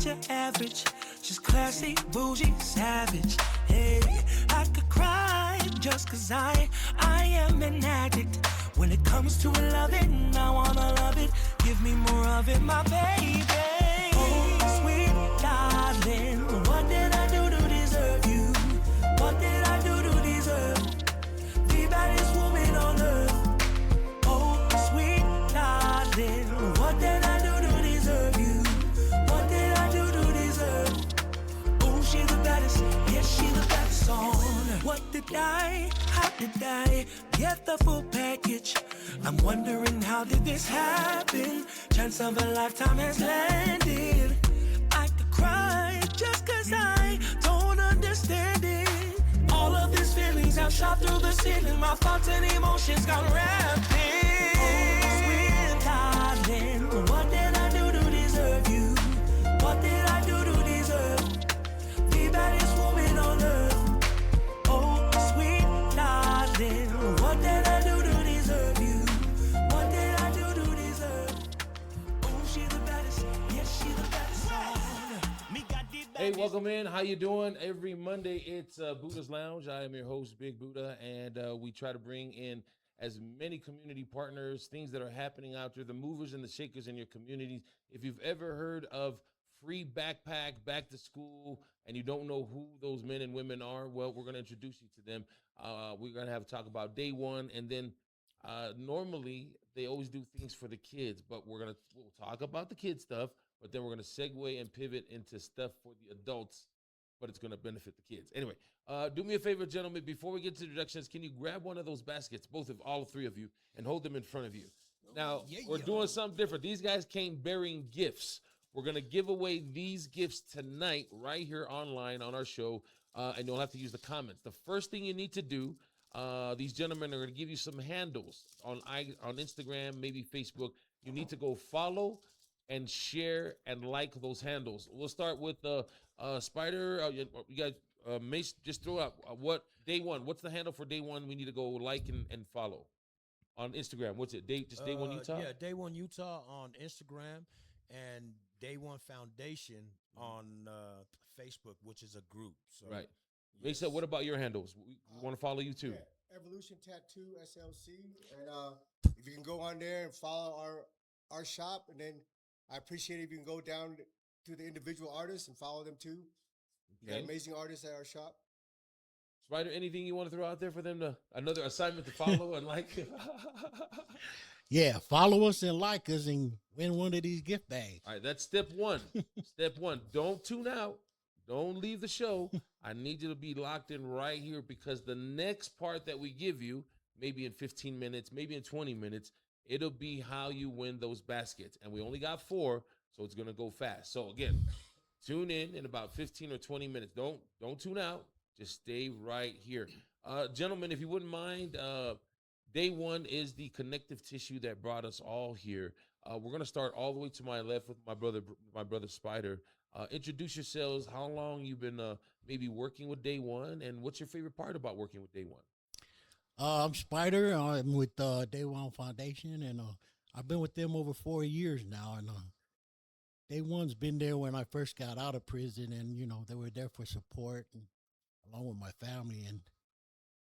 not your average, just classy, bougie, savage. Hey, I could cry just cause I am an addict. When it comes to loving, I wanna love it. Give me more of it, my baby. Oh, sweet darling, what did I do to deserve you? What did I do to deserve the baddest woman on earth? Oh, sweet darling, what did I do to deserve you? What did I do to deserve? Oh, she the baddest, yes, she the baddest on. What did I, how did I get the full package? I'm wondering, how did this happen? Chance of a lifetime has landed. I could cry just cause I don't understand it. All of these feelings have shot through the ceiling. My thoughts and emotions gone rapid. Oh, sweet darling, what did I do to deserve you? What did I do to deserve the baddest woman on earth? Oh, sweet darling, what did I do to deserve you? What did I do to deserve? Oh, she the baddest, yes, she the baddest. Hey, welcome in. How you doing? Every Monday, it's Budah'S Lounge. I am your host, Big Buddha, and we try to bring in as many community partners, things that are happening out there, the movers and the shakers in your communities. If you've ever heard of free backpack, back to school, and you don't know who those men and women are, well, we're going to introduce you to them. We're going to have a talk about day one, and then normally they always do things for the kids, but we'll talk about the kid stuff, but then we're going to segue and pivot into stuff for the adults, but it's going to benefit the kids. Anyway, do me a favor, gentlemen, before we get to introductions, can you grab one of those baskets, all three of you, and hold them in front of you? Now, we're doing something different. These guys came bearing gifts. We're going to give away these gifts tonight right here online on our show, and you'll have to use the comments. The first thing you need to do, these gentlemen are going to give you some handles on Instagram, maybe Facebook. You need to go follow and share and like those handles. We'll start with Spider. You guys, Mace, just throw out what day one. What's the handle for day one? We need to go like and follow on Instagram. What's it? Day one Utah. Yeah, Day One Utah on Instagram, and Day One Foundation on Facebook, which is a group. So, Right. Yes. Mace, what about your handles? We want to follow you too. Yeah, Evolution Tattoo SLC, and if you can go on there and follow our shop, and then I appreciate it if you can go down to the individual artists and follow them too. We got amazing artists at our shop. Spider, anything you want to throw out there for them to another assignment to follow and like? Yeah, follow us and like us and win one of these gift bags. All right, that's step one. Step one. Don't tune out. Don't leave the show. I need you to be locked in right here, because the next part that we give you, maybe in 15 minutes, maybe in 20 minutes, it'll be how you win those baskets. And we only got 4, so it's going to go fast. So again, tune in about 15 or 20 minutes. Don't tune out. Just stay right here. Gentlemen, if you wouldn't mind, day one is the connective tissue that brought us all here. We're going to start all the way to my left with my brother Spider. Introduce yourselves, how long you've been maybe working with Day One, and what's your favorite part about working with Day One? I'm Spider. I'm with Day One Foundation, and I've been with them over 4 years now. And Day One's been there when I first got out of prison, and they were there for support, and, along with my family. And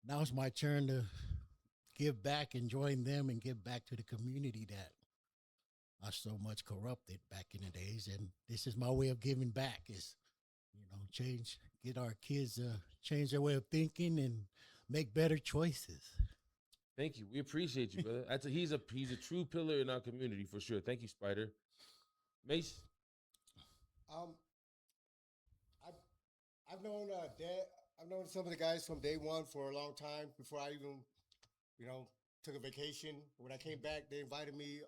now it's my turn to give back and join them and give back to the community that I so much corrupted back in the days. And this is my way of giving back, is, get our kids change their way of thinking and make better choices. Thank you. We appreciate you, brother. He's a true pillar in our community for sure. Thank you, Spider. Mace? I've known I've known some of the guys from Day One for a long time before I even, took a vacation. When I came back, they invited me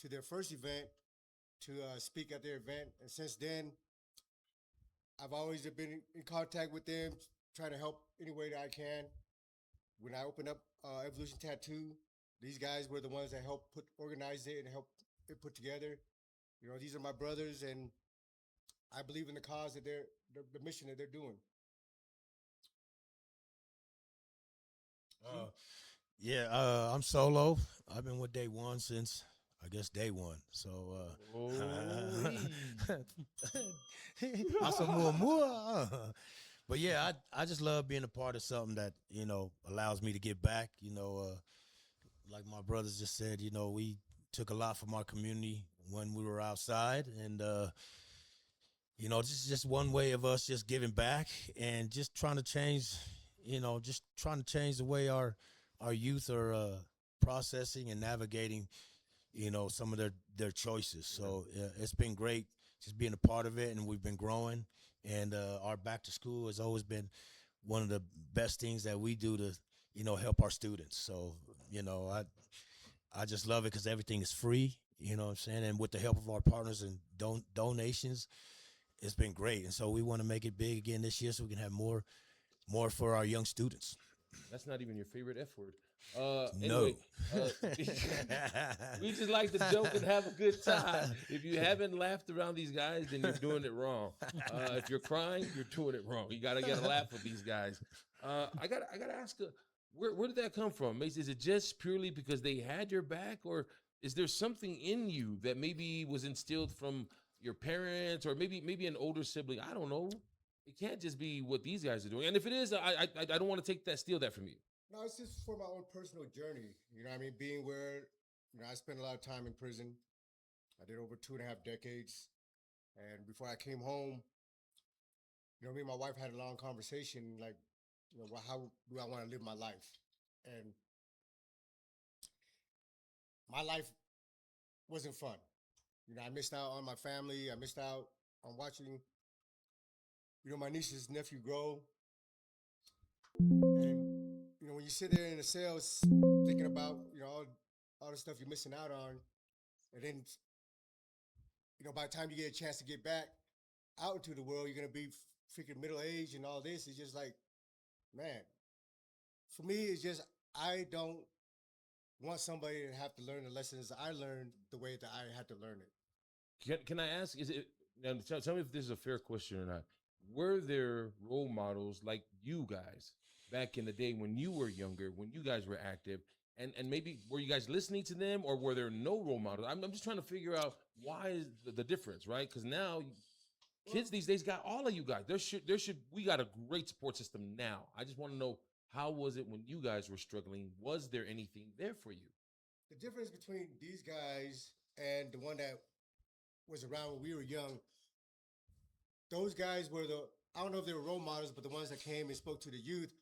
to their first event to speak at their event. And since then, I've always been in contact with them, trying to help any way that I can. When I opened up Evolution Tattoo, these guys were the ones that helped organize it and help it put together. These are my brothers, and I believe in the cause that the mission that they're doing. I'm Solo. I've been with Day One since I guess day one. So but yeah, I just love being a part of something that, allows me to give back. Like my brothers just said, we took a lot from our community when we were outside, and this is just one way of us just giving back and just trying to change, the way our youth are processing and navigating, some of their choices. So it's been great just being a part of it, and we've been growing. And our back to school has always been one of the best things that we do to, help our students. So, I just love it because everything is free, you know what I'm saying? And with the help of our partners and donations, it's been great. And so we want to make it big again this year so we can have more for our young students. That's not even your favorite F word. No. We just like to joke and have a good time. If you haven't laughed around these guys, then you're doing it wrong. If you're crying, you're doing it wrong. You gotta get a laugh with these guys. I gotta ask, where did that come from, Mace? Is it just purely because they had your back, or is there something in you that maybe was instilled from your parents, or maybe an older sibling? I don't know. It can't just be what these guys are doing. And if it is, I don't want to steal that from you. No, it's just for my own personal journey. You know what I mean? Being where, I spent a lot of time in prison. I did over 2.5 decades. And before I came home, me and my wife had a long conversation, like, well, how do I want to live my life? And my life wasn't fun. I missed out on my family. I missed out on watching, my nieces and nephew grow. And, when you sit there in the cells thinking about, all the stuff you're missing out on, and then, by the time you get a chance to get back out into the world, you're going to be freaking middle-aged and all this. It's just like, man, for me, it's just, I don't want somebody to have to learn the lessons I learned the way that I had to learn it. Can I ask, now tell me if this is a fair question or not. Were there role models like you guys back in the day when you were younger, when you guys were active, and maybe were you guys listening to them, or were there no role models? I'm just trying to figure out why is the difference, right? Because now kids these days got all of you guys. We got a great support system now. I just want to know, how was it when you guys were struggling? Was there anything there for you? The difference between these guys and the one that was around when we were young, those guys were I don't know if they were role models, but the ones that came and spoke to the youth,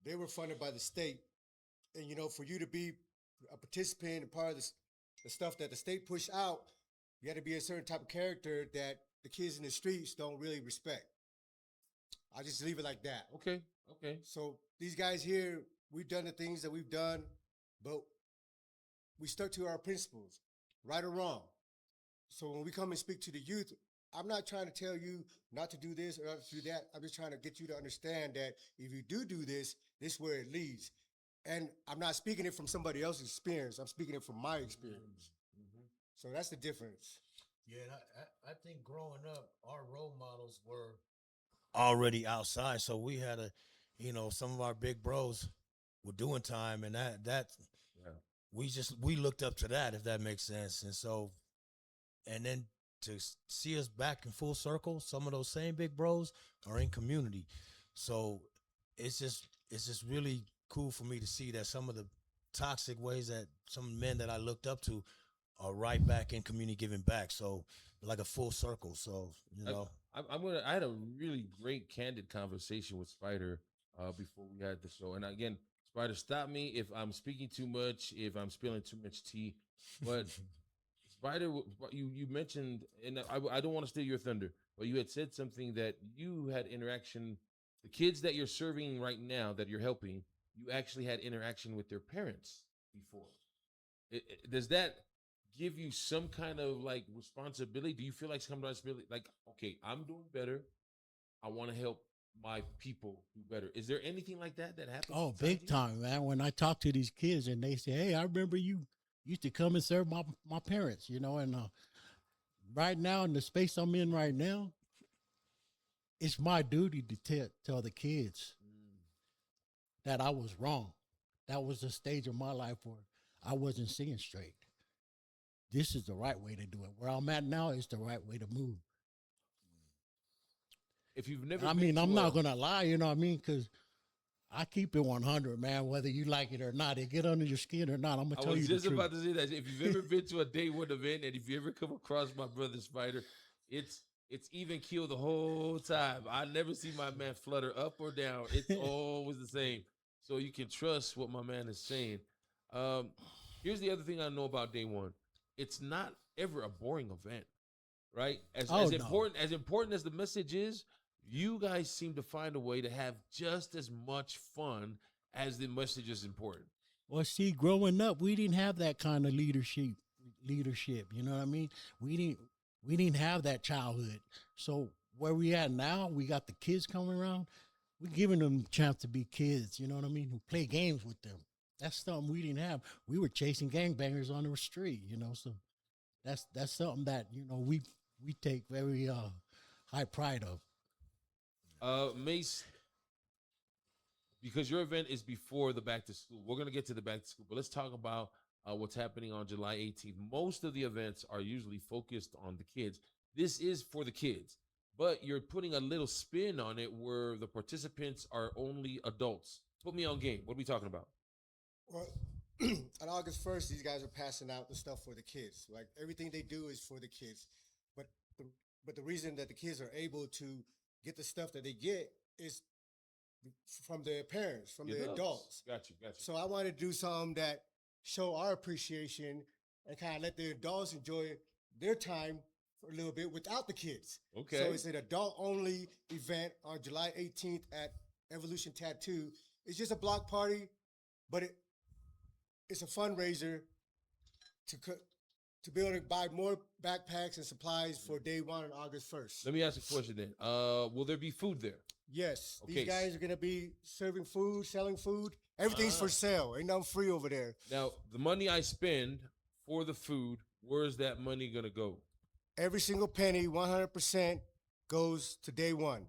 they were funded by the state. And, for you to be a participant and part of the stuff that the state pushed out, you had to be a certain type of character that the kids in the streets don't really respect. I just leave it like that. Okay. So these guys here, we've done the things that we've done, but we stuck to our principles, right or wrong. So when we come and speak to the youth, I'm not trying to tell you not to do this or not to do that. I'm just trying to get you to understand that if you do this, this is where it leads. And I'm not speaking it from somebody else's experience. I'm speaking it from my experience. Mm-hmm. So that's the difference. Yeah, I think growing up, our role models were already outside. So we had some of our big bros were doing time, and that we looked up to that, if that makes sense. And so, and then to see us back in full circle, some of those same big bros are in community. So it's just really cool for me to see that some of the toxic ways that some men that I looked up to are right back in community giving back. So like a full circle. So, I had a really great candid conversation with Spider before we had the show. And again, Spider, stop me if I'm speaking too much, if I'm spilling too much tea. But Spider, you mentioned, and I don't want to steal your thunder, but you had said something that you had interaction. The kids that you're serving right now, that you're helping, you actually had interaction with their parents before. Does that give you some kind of like responsibility? Do you feel like some responsibility? Like, okay, I'm doing better. I want to help my people do better. Is there anything like that happens? Oh, big time, man. When I talk to these kids and they say, hey, I remember you used to come and serve my parents, and right now in the space I'm in right now, it's my duty to tell the kids that I was wrong. That was a stage of my life where I wasn't seeing straight. this is the right way to do it. Where I'm at now is the right way to move. If you've never, I mean, I'm not gonna lie, you know what I mean? Because I keep it 100, man. Whether you like it or not, it get under your skin or not. I'm gonna I tell you was the just truth. about to say that if you've ever been to a day one event, and if you ever come across my brother Spider, it's even keel the whole time. I never see my man flutter up or down. It's always the same. So you can trust what my man is saying. Here's the other thing I know about day one. It's not ever a boring event, right? As Oh, no. important as the message is, you guys seem to find a way to have just as much fun as the message is important. Well, see, growing up, we didn't have that kind of leadership. You know what I mean? We didn't have that childhood. So where we at now, we got the kids coming around. We're giving them a chance to be kids. You know what I mean? Who play games with them. That's something we didn't have. We were chasing gangbangers on the street. You know, so that's something that we take very high pride of. Mace, because your event is before the back to school, we're going to get to the back to school, but let's talk about what's happening on July 18th. Most of the events are usually focused on the kids. This is for the kids, but you're putting a little spin on it where the participants are only adults. Put me on game. What are we talking about? Well, on August 1st, these guys are passing out the stuff for the kids. Like everything they do is for the kids. But the reason that the kids are able to get the stuff that they get is from their parents, from the adults. Got you. So I want to do something that show our appreciation and kind of let the adults enjoy their time for a little bit without the kids. Okay. So it's an adult-only event on July 18th at Evolution Tattoo. It's just a block party, but it's a fundraiser to be able to buy more backpacks and supplies for day one on August 1st. Let me ask a question then. Will there be food there? Yes. Okay. These guys are going to be serving food, selling food. Everything's for sale. Ain't nothing free over there. Now, the money I spend for the food, where's that money going to go? Every single penny, 100%, goes to day one.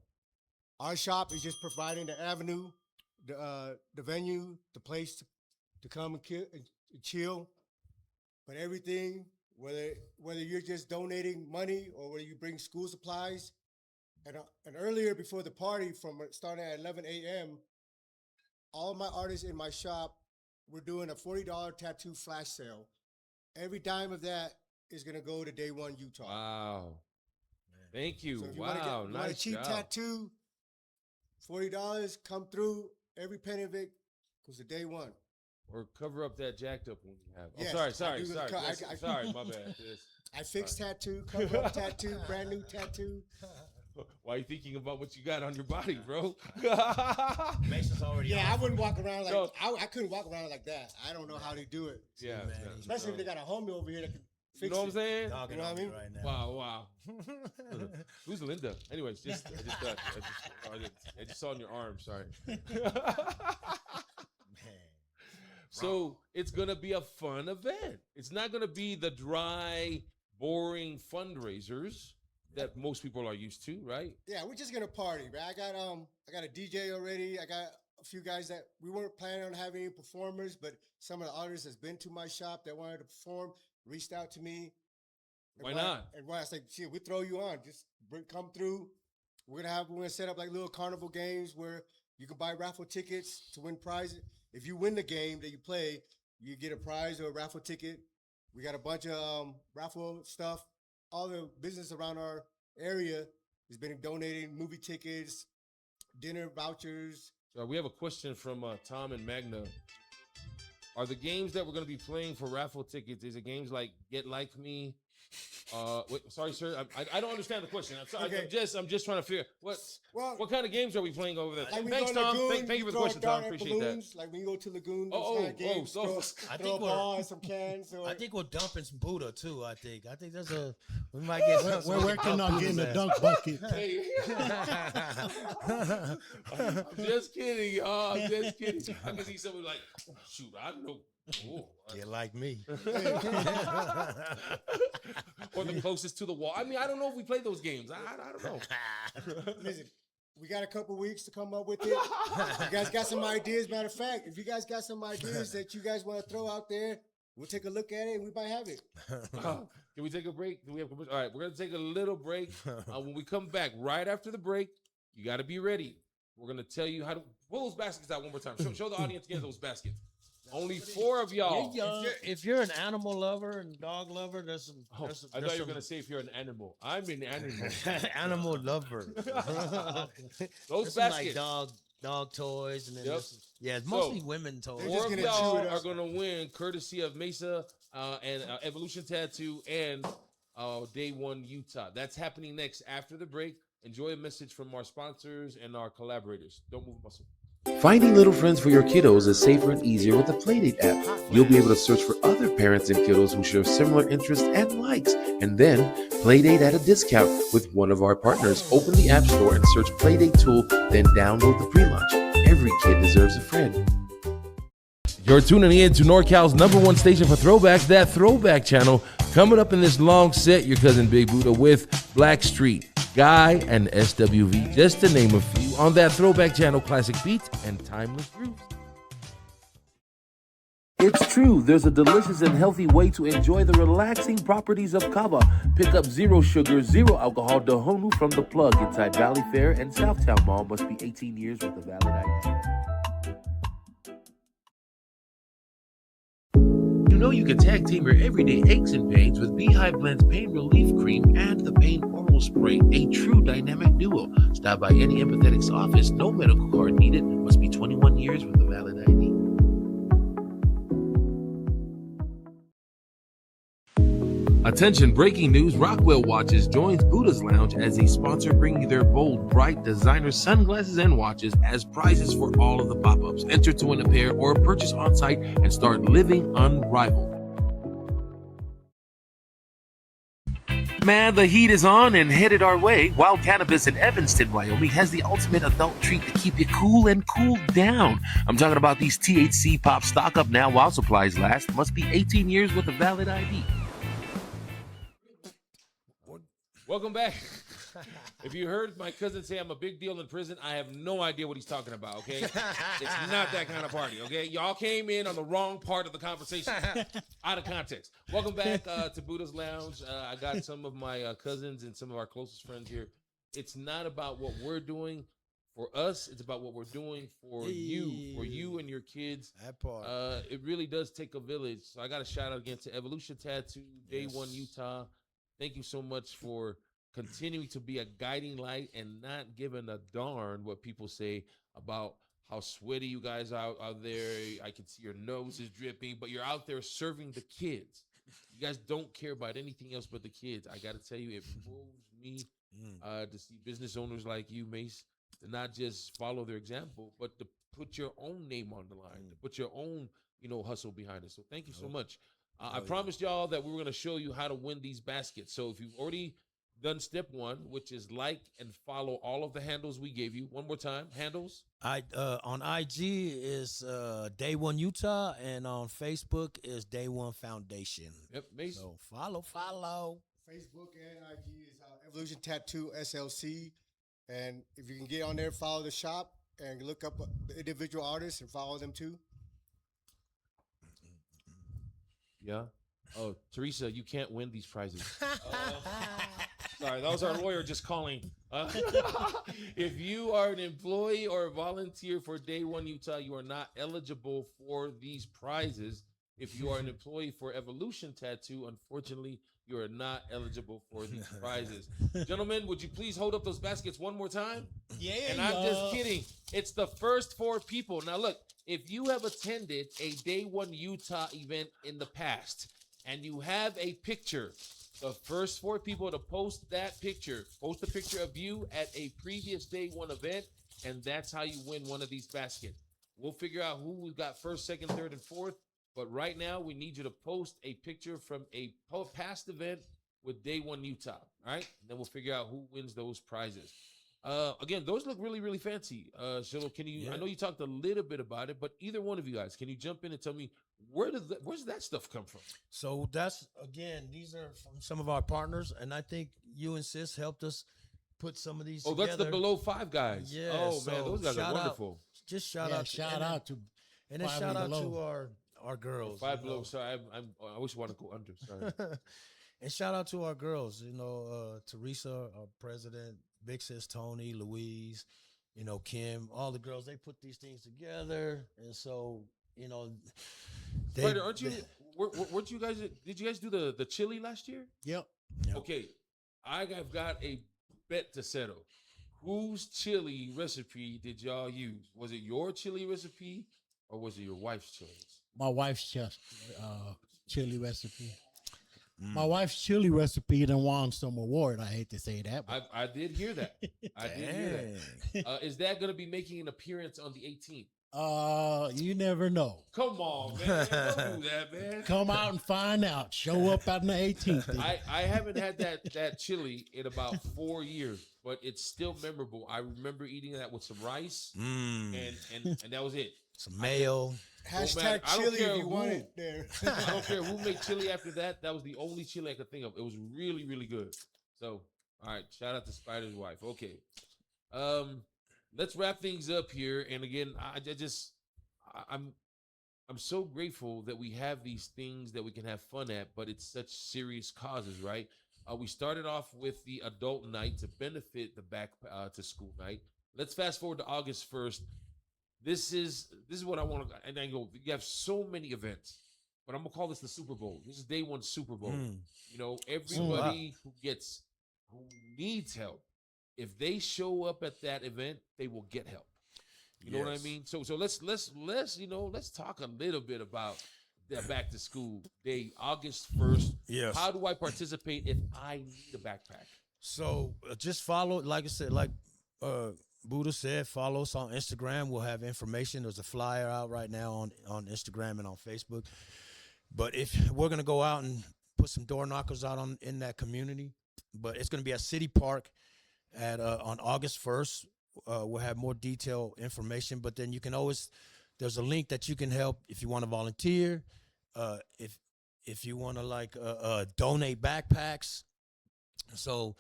Our shop is just providing the avenue, the venue, the place to come and chill. But everything, whether you're just donating money or whether you bring school supplies, and earlier before the party, from starting at 11 a.m., all my artists in my shop, we're doing a $40 tattoo flash sale. Every dime of that is gonna go to Day One Utah. Wow. Thank you. So if you Wow. want Nice a cheap job. tattoo, $40, come through. Every penny of it goes to Day One. Or cover up that jacked up one you have. Oh, Yes, sorry. I do the Yes, sorry, my bad. Yes. I fix tattoo, cover up tattoo, brand new tattoo. Why are you thinking about what you got on your body, bro? Mason's already. Yeah, I wouldn't walk around like No. I couldn't walk around like that. I don't know how they do it. Yeah. Man, yeah. Especially if they got a homie over here that can You fix know what I'm it. saying? Dogging You know what on I me mean? right now. Wow. Who's Linda? Anyways, I just saw on your arm. Sorry. Man. So it's gonna be a fun event. It's not gonna be the dry, boring fundraisers that most people are used to, right? Yeah, we're just gonna party, man. I got a DJ already. I got a few guys that we weren't planning on having any performers, but some of the artists that's been to my shop that wanted to perform reached out to me. And Why not? And why I said, shit, we throw you on. Just come through. We're gonna set up like little carnival games where you can buy raffle tickets to win prizes. If you win the game that you play, you get a prize or a raffle ticket. We got a bunch of raffle stuff. All the business around our area has been donating movie tickets, dinner vouchers. We have a question from Tom and Magna. Are the games that we're going to be playing for raffle tickets, is it games like Get Like Me? Wait, sorry, sir. I don't understand the question. I'm sorry. Okay. I'm just trying to figure what kind of games are we playing over there? Like Thanks, Tom. Thank you for the question, Tom. Appreciate that. Like when you go to Lagoon, Oh, games, oh, I throw a think ball and some cans. Or, I think we're dumping some Buddha too. I think that's we might get. We're working on getting a dunk bucket. Hey. I'm just kidding, y'all. I'm just kidding. I can see someone like, shoot, I know. Oh, Get like me. or the closest to the wall. I mean, I don't know if we play those games. I don't know. listen, we got a couple weeks to come up with it. You guys got some ideas? Matter of fact, if you guys got some ideas that you guys want to throw out there, we'll take a look at it and we might have it. Can we take a break? Do we have commercial? All right, we're going to take a little break. When we come back, right after the break, you got to be ready. We're going to tell you how to pull those baskets out one more time. Show the audience again those baskets. Only 4 of y'all. If you're an animal lover and dog lover, there's some. I thought you were going to say if you're an animal. I'm an animal. Animal lover. Those There's baskets. some like dog toys, and then Yep. it's mostly women toys. 4 of gonna y'all chew it are up. going to win courtesy of Mesa and Evolution Tattoo and Day One Utah. That's happening next after the break. Enjoy a message from our sponsors and our collaborators. Don't move muscle. Finding little friends for your kiddos is safer and easier with the Playdate app. You'll be able to search for other parents and kiddos who share similar interests and likes, and then Playdate at a discount with one of our partners. Open the App Store and search Playdate Tool, then download the pre-launch. Every kid deserves a friend. You're tuning in to NorCal's #1 station for throwbacks, that Throwback Channel. Coming up in this long set, your cousin Big Buddha with Blackstreet, Guy, and SWV, just to name a few, on that Throwback Channel, classic beats and timeless grooves. It's true, there's a delicious and healthy way to enjoy the relaxing properties of kava. Pick up 0 sugar, 0 alcohol Dahonu from The Plug inside Valley Fair and Southtown Mall. Must be 18 years with a valid ID. You know you can tag team your everyday aches and pains with Beehive Blend's Pain Relief Cream and the Pain Oral Spray, a true dynamic duo. Stop by any Empathetics office, no medical card needed, must be 21 years with a valid ID. Attention, breaking news, Rockwell Watches joins Budah's Lounge as a sponsor, bringing their bold, bright designer sunglasses and watches as prizes for all of the pop-ups. Enter to win a pair or purchase on-site and start living unrivaled. Man, the heat is on and headed our way. Wild Cannabis in Evanston, Wyoming has the ultimate adult treat to keep you cool and cooled down. I'm talking about these THC Pops. Stock up now while supplies last. Must be 18 years with a valid ID. Welcome back. If you heard my cousin say I'm a big deal in prison, I have no idea what he's talking about, okay? It's not that kind of party, okay? Y'all came in on the wrong part of the conversation, out of context. Welcome back to Budah's Lounge. I got some of my cousins and some of our closest friends here. It's not about what we're doing for us. It's about what we're doing for you and your kids. That part. It really does take a village. So I got a shout out again to Evolution Tattoo, Day One Utah. Thank you so much for continuing to be a guiding light and not giving a darn what people say about how sweaty you guys are out there. I can see your nose is dripping, but you're out there serving the kids. You guys don't care about anything else but the kids. I got to tell you, it moves me to see business owners like you, Mace, to not just follow their example, but to put your own name on the line, to put your own, hustle behind it. So thank you so much. I promised y'all that we were going to show you how to win these baskets. So if you've already done step 1, which is like and follow all of the handles we gave you. One more time, handles. On IG is Day One Utah, and on Facebook is Day One Foundation. Yep, Mace. So follow. Facebook and IG is Evolution Tattoo SLC. And if you can get on there, follow the shop and look up the individual artists and follow them too. Yeah. Oh, Teresa, you can't win these prizes. Sorry, that was our lawyer just calling. If you are an employee or a volunteer for Day One Utah, you are not eligible for these prizes. If you are an employee for Evolution Tattoo, unfortunately, you are not eligible for these prizes. Gentlemen, would you please hold up those baskets one more time? Yeah. And I'm just kidding. It's the first 4 people. Now, look, if you have attended a Day One Utah event in the past and you have a picture, the first 4 people to post that picture, post a picture of you at a previous Day One event, and that's how you win one of these baskets. We'll figure out who we got first, second, third, and fourth. But right now, we need you to post a picture from a past event with Day One Utah. All right? And then we'll figure out who wins those prizes. Again, those look really, really fancy. Shilo, can you? Yeah. I know you talked a little bit about it, but either one of you guys, can you jump in and tell me where's that stuff come from? So that's, again, these are from some of our partners, and I think you and Sis helped us put some of these together. That's the Below 5 guys. Yeah. Oh, man, those guys are wonderful. Shout out to shout out to our our girls. Five you know. below. Sorry, I wish I want to go under. Sorry. And shout out to our girls, Teresa, our president, Big Sis Tony, Louise, Kim, all the girls, they put these things together. And so, they, Spider, aren't you? they- Weren't you guys? Did you guys do the chili last year? Yep. Yep. Okay, I've got a bet to settle. Whose chili recipe did y'all use? Was it your chili recipe or was it your wife's chili? My wife's just chili recipe. Mm. My wife's chili recipe done won some award. I hate to say that. But I did hear that. I did hear Dang. that. Is that going to be making an appearance on the 18th? you never know. Come on, man. Don't do that, man. Come out and find out. Show up on the 18th. I haven't had that chili in about 4 years, but it's still memorable. I remember eating that with some rice, Mm. and that was it. Some mayo. Hashtag man, I don't chili care if you want who. it there. I don't care who made chili after that. That was the only chili I could think of. It was really, really good. So, all right, shout out to Spider's wife. Okay, let's wrap things up here. And again, I'm so grateful that we have these things that we can have fun at, but it's such serious causes, right? We started off with the adult night to benefit the back to school night. Let's fast forward to August 1st. This is what I want to, and I go, you have so many events, but I'm gonna call this the Super Bowl. This is day one Super Bowl. Mm. Everybody who needs help, if they show up at that event, they will get help. You know what I Yes. mean? So let's talk a little bit about that back to school day, August 1st. Yes. How do I participate if I need a backpack? So just follow, like I said, like Buddha said, follow us on Instagram. We'll have information. There's a flyer out right now on Instagram and on Facebook. But if we're gonna go out and put some door knockers out in that community, but it's gonna be at City Park at on August 1st. We'll have more detailed information. But then you can always, there's a link that you can help if you want to volunteer, if you want to donate backpacks. So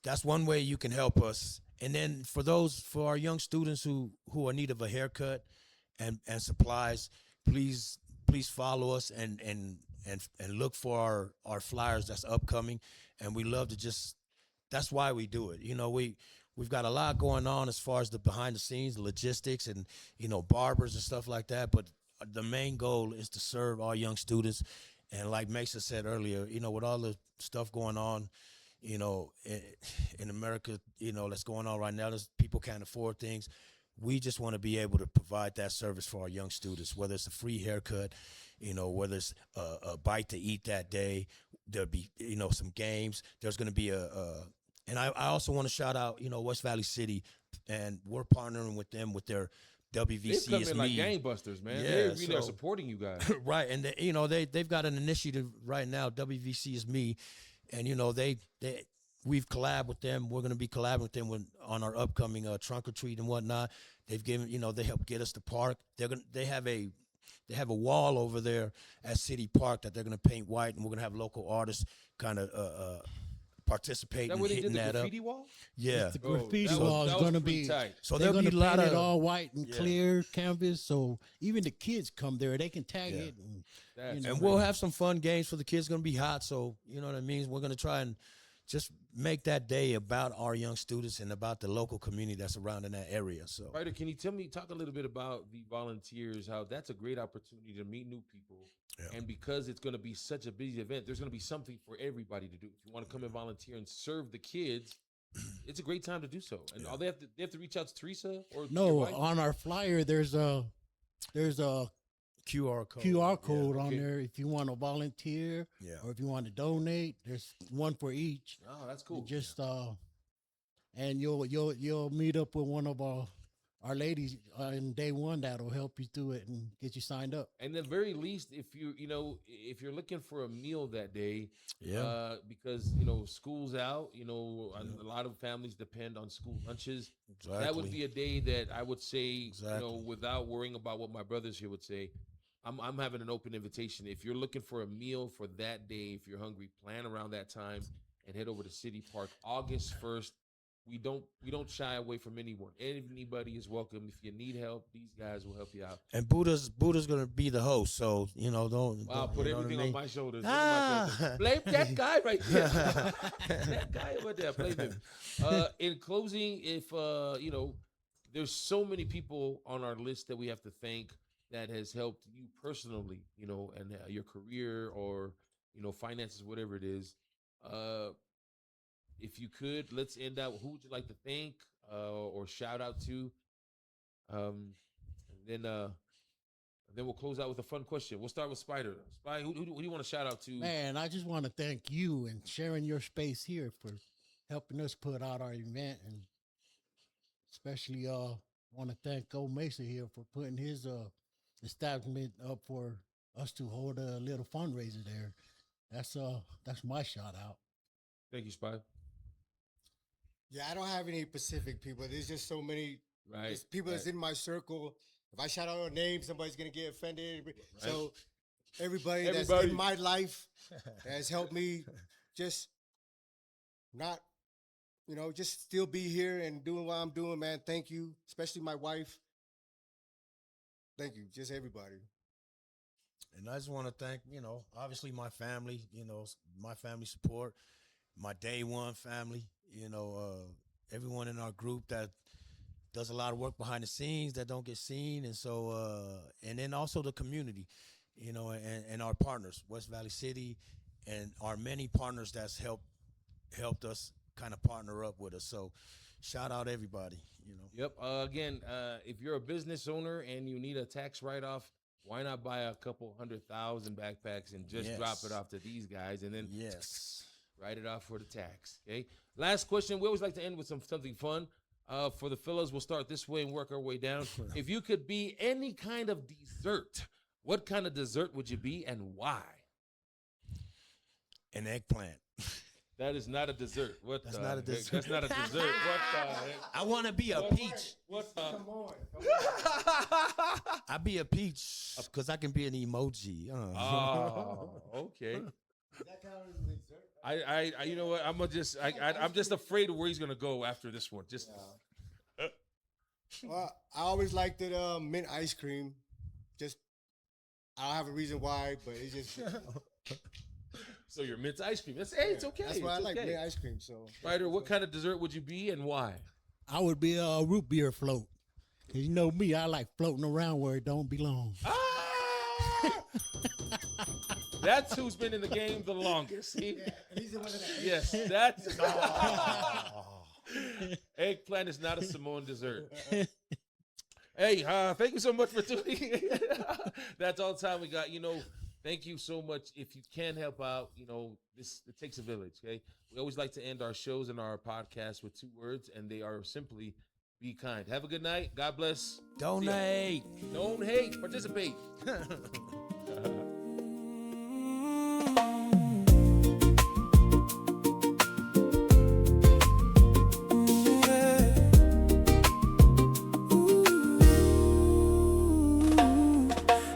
that's one way you can help us. And then for our young students who are in need of a haircut and supplies, please follow us and look for our flyers that's upcoming. And we love to that's why we do it. We've got a lot going on as far as the behind the scenes, logistics, and barbers and stuff like that. But the main goal is to serve our young students. And like Mesa said earlier, with all the stuff going on, in America, that's going on right now, there's people can't afford things. We just want to be able to provide that service for our young students, whether it's a free haircut, whether it's a bite to eat that day. There'll be, some games. There's going to be and I also want to shout out, West Valley City, and we're partnering with them with their WVC They've come is in me. like gangbusters, man. Yeah, They really are so- supporting you guys. Right, and they've got an initiative right now. WVC is me, and we've collabed with them. We're going to be collabing with them on our upcoming trunk or treat and whatnot. They've given, they help get us the park. They have a wall over there at City Park that they're going to paint white, and we're going to have local artists kind of participate That in where they hitting did the that up. graffiti wall? Yeah. The graffiti that was- wall is that was going to pretty be. tight. So They're there'll going be to a lot paint of it all white and yeah. clear canvas, so even the kids come there, they can tag Yeah. it. And, That's And we'll have some fun games for the kids. It's going to be hot, so you know what I mean? We're going to try and just make that day about our young students and about the local community that's around in that area. So Ryder, can you talk a little bit about the volunteers, how that's a great opportunity to meet new people. Yeah. And because it's going to be such a busy event, there's going to be something for everybody to do. If you want to come and volunteer and serve the kids, it's a great time to do so. And all they have to reach out to Teresa or your no, wife? on our flyer, there's a QR code. QR code okay. on there if you want to volunteer Yeah. or if you want to donate. There's one for each. Oh, that's cool. Just and you'll meet up with one of our ladies in day one that'll help you through it and get you signed up. And at the very least, if if you're looking for a meal that day, Yeah. because school's out, a lot of families depend on school lunches. Exactly. That would be a day that I would say, Exactly. without worrying about what my brothers here would say, I'm having an open invitation. If you're looking for a meal for that day, if you're hungry, plan around that time and head over to City Park August 1st. we don't shy away from anyone. Anybody is welcome. If you need help, these guys will help you out. And Buddha's gonna be the host, so don't. I'll don't, put you know everything what I on mean? my shoulders. Ah. Blame that guy right there. That guy over there. Blame him. In closing, if there's so many people on our list that we have to thank that has helped you personally, and your career or finances, whatever it is. If you could, let's end out. Who would you like to thank or shout out to? And then we'll close out with a fun question. We'll start with Spider. Spider, who do you want to shout out to? Man, I just want to thank you and sharing your space here for helping us put out our event, and especially want to thank Go Mesa here for putting his establishment up for us to hold a little fundraiser there. That's my shout out. Thank you, Spider. Yeah, I don't have any specific people. There's just so many people that's in my circle. If I shout out a name, somebody's gonna get offended. Right. So everybody that's in my life has helped me just not, just still be here and doing what I'm doing, man. Thank you, especially my wife. Thank you, just everybody. And I just want to thank, obviously my family, my family support, my day one family, everyone in our group that does a lot of work behind the scenes that don't get seen. And so, and then also the community, and our partners, West Valley City, and our many partners that's helped us kind of partner up with us. So shout out everybody, Yep. Again, if you're a business owner and you need a tax write-off, why not buy a couple 100,000 backpacks and just drop it off to these guys and then write it off for the tax? Okay. Last question. We always like to end with something fun. For the fellas, we'll start this way and work our way down. If you could be any kind of dessert, what kind of dessert would you be and why? An eggplant. That is not a dessert. That's not a dessert. That's not a dessert. What the heck? I want to be a peach. Come on. I'll be a peach because I can be an emoji. Oh, okay. That count as a dessert? I you know what? I'm just afraid of where he's gonna go after this one. Just Well, I always liked it mint ice cream. Just I don't have a reason why, but it's just so your mint ice cream. It's okay. that's why I It's like okay. mint ice cream. So Ryder, what kind of dessert would you be and why? I would be a root beer float. Cause you know me, I like floating around where it don't belong. That's who's been in the game the longest. he's the one that Yes, that's eggplant is not a Samoan dessert. Hey, thank you so much for tuning in. That's all the time we got. Thank you so much. If you can help out, it takes a village. Okay, we always like to end our shows and our podcasts with 2 words, and they are simply be kind. Have a good night. God bless. Donate. Don't hate. Participate.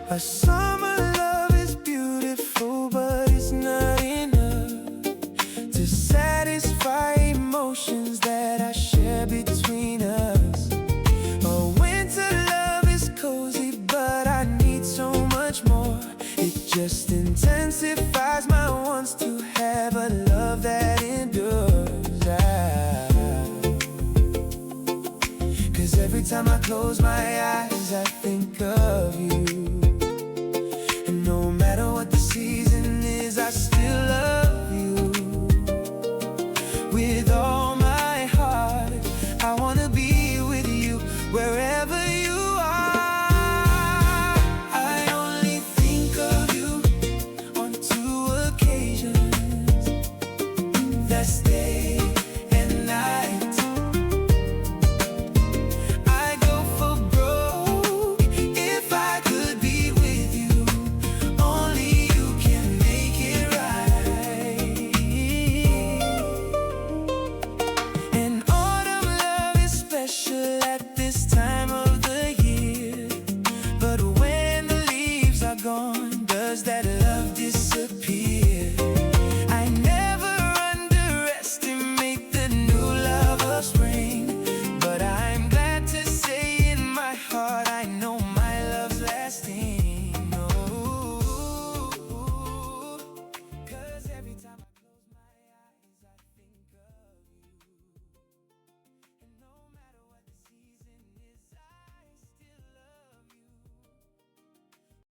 A summer love is beautiful, but it's not enough to satisfy emotions that I share between us. A winter love is cozy, but I need so much more. It just intensifies my wants to have a love that endures. Cause every time I close my eyes, I think of you. No matter what the season is, I still love you.